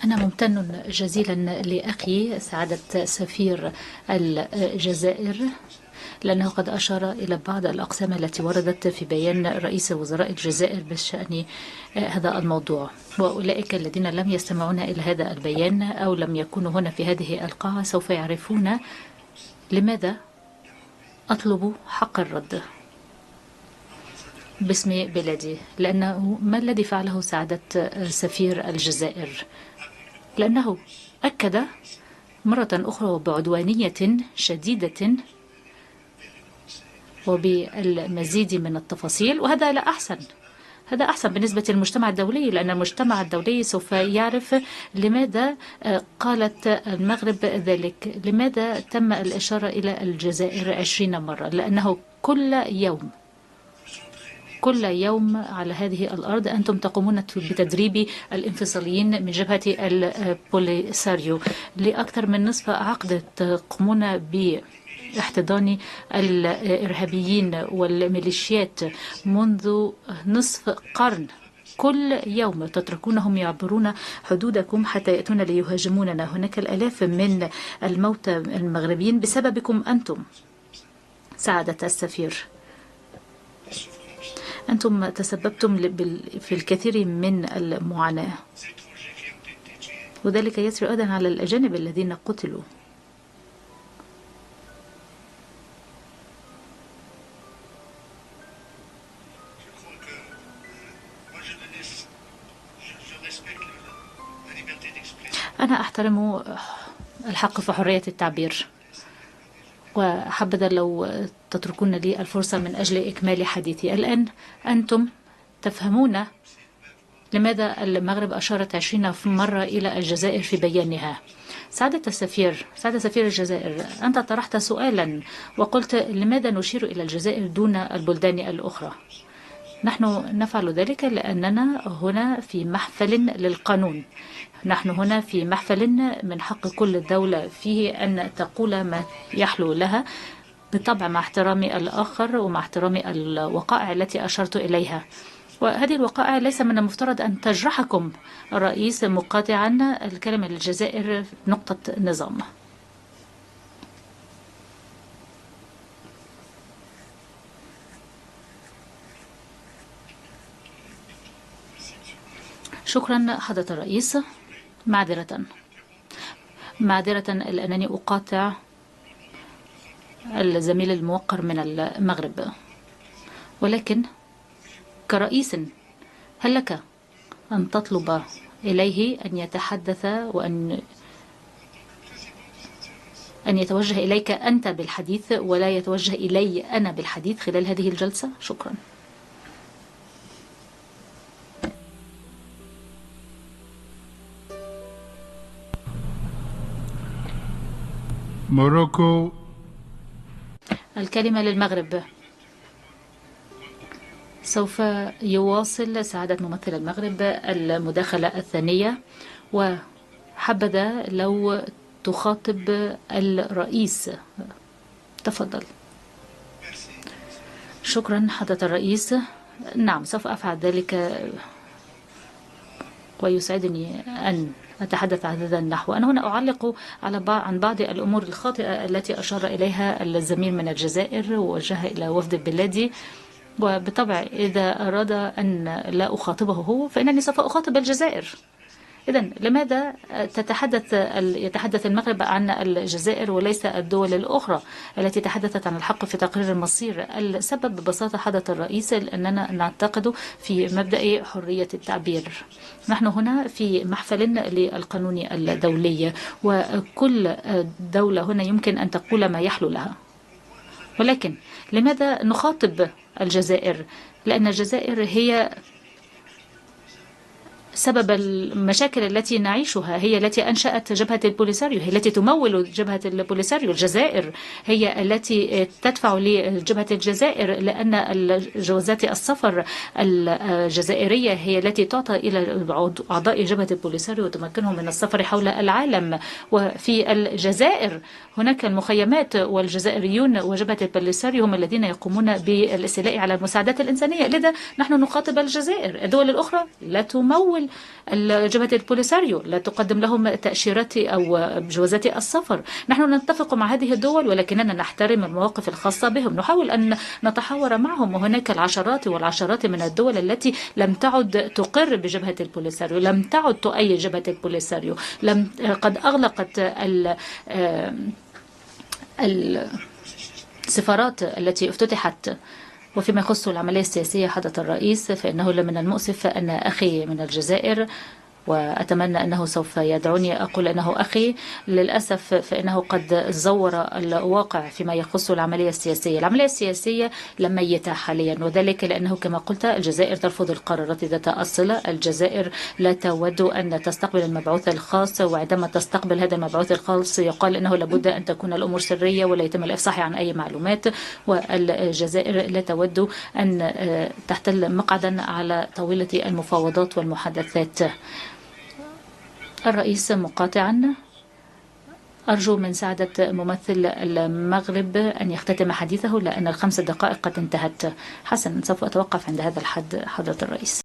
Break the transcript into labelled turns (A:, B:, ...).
A: أنا ممتن جزيلا لأخي سعادة سفير الجزائر لأنه قد أشار إلى بعض الأقسام التي وردت في بيان رئيس وزراء الجزائر بشأن هذا الموضوع، وأولئك الذين لم يستمعون إلى هذا البيان أو لم يكونوا هنا في هذه القاعة سوف يعرفون لماذا أطلب حق الرد باسم بلادي. لأنه ما الذي فعله سعادة سفير الجزائر؟ لأنه أكد مرة أخرى بعدوانية شديدة وبالمزيد من التفاصيل، وهذا لا أحسن. هذا أحسن بالنسبة للمجتمع الدولي، لأن المجتمع الدولي سوف يعرف لماذا قالت المغرب ذلك، لماذا تم الإشارة إلى الجزائر 20 مرة. لأنه كل يوم على هذه الأرض أنتم تقومون بتدريب الانفصاليين من جبهة البوليساريو لأكثر من نصف عقد، تقومون باحتضان الإرهابيين والميليشيات منذ نصف قرن. كل يوم تتركونهم يعبرون حدودكم حتى يأتون ليهاجموننا. هناك الآلاف من الموتى المغربيين بسببكم أنتم سعادة السفير. أنتم تسببتم في الكثير من المعاناة، وذلك يسري أيضا على الأجانب الذين قتلوا. أنا أحترم الحق في حرية التعبير، وحبذا لو تتركون لي الفرصة من أجل إكمال حديثي. الآن أنتم تفهمون لماذا المغرب أشارت 20 مرة إلى الجزائر في بيانها. سعادة سفير الجزائر، أنت طرحت سؤالا وقلت لماذا نشير إلى الجزائر دون البلدان الأخرى. نحن نفعل ذلك لأننا هنا في محفل للقانون. نحن هنا في محفل من حق كل دولة فيه أن تقول ما يحلو لها، بالطبع مع احترام الآخر ومع احترام الوقائع التي أشرت إليها. وهذه الوقائع ليس من المفترض أن تجرحكم. الرئيس مقاطعا الكلمة للجزائر نقطة نظام. شكرا حضرة الرئيس. معذرة لأنني أقاطع الزميل الموقر من المغرب، ولكن كرئيس هل لك أن تطلب إليه أن يتحدث وأن يتوجه إليك أنت بالحديث ولا يتوجه إلي أنا بالحديث خلال هذه الجلسة؟ شكرا.
B: موروكو.
A: الكلمة للمغرب. سوف يواصل سعادة ممثل المغرب المداخلة الثانية، وحبذا لو تخاطب الرئيس. تفضل. شكرا حضرة الرئيس. نعم، سوف أفعل ذلك، ويسعدني أن أتحدث عن هذا النحو. أنا هنا أعلق عن بعض الأمور الخاطئة التي أشار إليها الزميل من الجزائر ووجهها إلى وفد بلادي، وبالطبع إذا أراد أن لا أخاطبه هو فإنني سوف أخاطب الجزائر. إذن لماذا يتحدث المغرب عن الجزائر وليس الدول الأخرى التي تحدثت عن الحق في تقرير المصير؟ السبب ببساطة حضرة الرئيس أننا نعتقد في مبدأ حرية التعبير. نحن هنا في محفل للقانون الدولي، وكل دولة هنا يمكن أن تقول ما يحلو لها. ولكن لماذا نخاطب الجزائر؟ لأن الجزائر هي سبب المشاكل التي نعيشها، هي التي أنشأت جبهة البوليساريو، هي التي تمول جبهة البوليساريو. الجزائر هي التي تدفع لجبهة الجزائر، لأن جوازات السفر الجزائرية هي التي تعطى إلى أعضاء جبهة البوليساريو وتمكنهم من السفر حول العالم. وفي الجزائر هناك المخيمات، والجزائريون وجبهة البوليساريو هم الذين يقومون بالاستيلاء على المساعدات الإنسانية. لذا نحن نخاطب الجزائر. الدول الأخرى لا تمول أموال جبهة البوليساريو، لا تقدم لهم تأشيرات أو جوازات السفر. نحن نتفق مع هذه الدول ولكننا نحترم المواقف الخاصة بهم، نحاول أن نتحاور معهم. وهناك العشرات والعشرات من الدول التي لم تعد تقر بجبهة البوليساريو، لم تعد تؤيد جبهة البوليساريو، قد أغلقت السفارات التي افتتحت. وفيما يخص العملية السياسية حضرة الرئيس، فإنه من المؤسف أن أخي من الجزائر، وأتمنى أنه سوف يدعوني أقول أنه أخي، للأسف فإنه قد زور الواقع فيما يخص العملية السياسية. العملية السياسية لم ميتة حاليا، وذلك لأنه كما قلت الجزائر ترفض القرارات ذات الصلة. الجزائر لا تود أن تستقبل المبعوث الخاص، وعندما تستقبل هذا المبعوث الخاص يقال أنه لابد أن تكون الأمور سرية ولا يتم الإفصاح عن أي معلومات. والجزائر لا تود أن تحتل مقعدا على طاولة المفاوضات والمحادثات. الرئيس مقاطعا: أرجو من سعادة ممثل المغرب أن يختتم حديثه لأن ال5 دقائق قد انتهت. حسنا، سوف أتوقف عند هذا الحد حضرة الرئيس.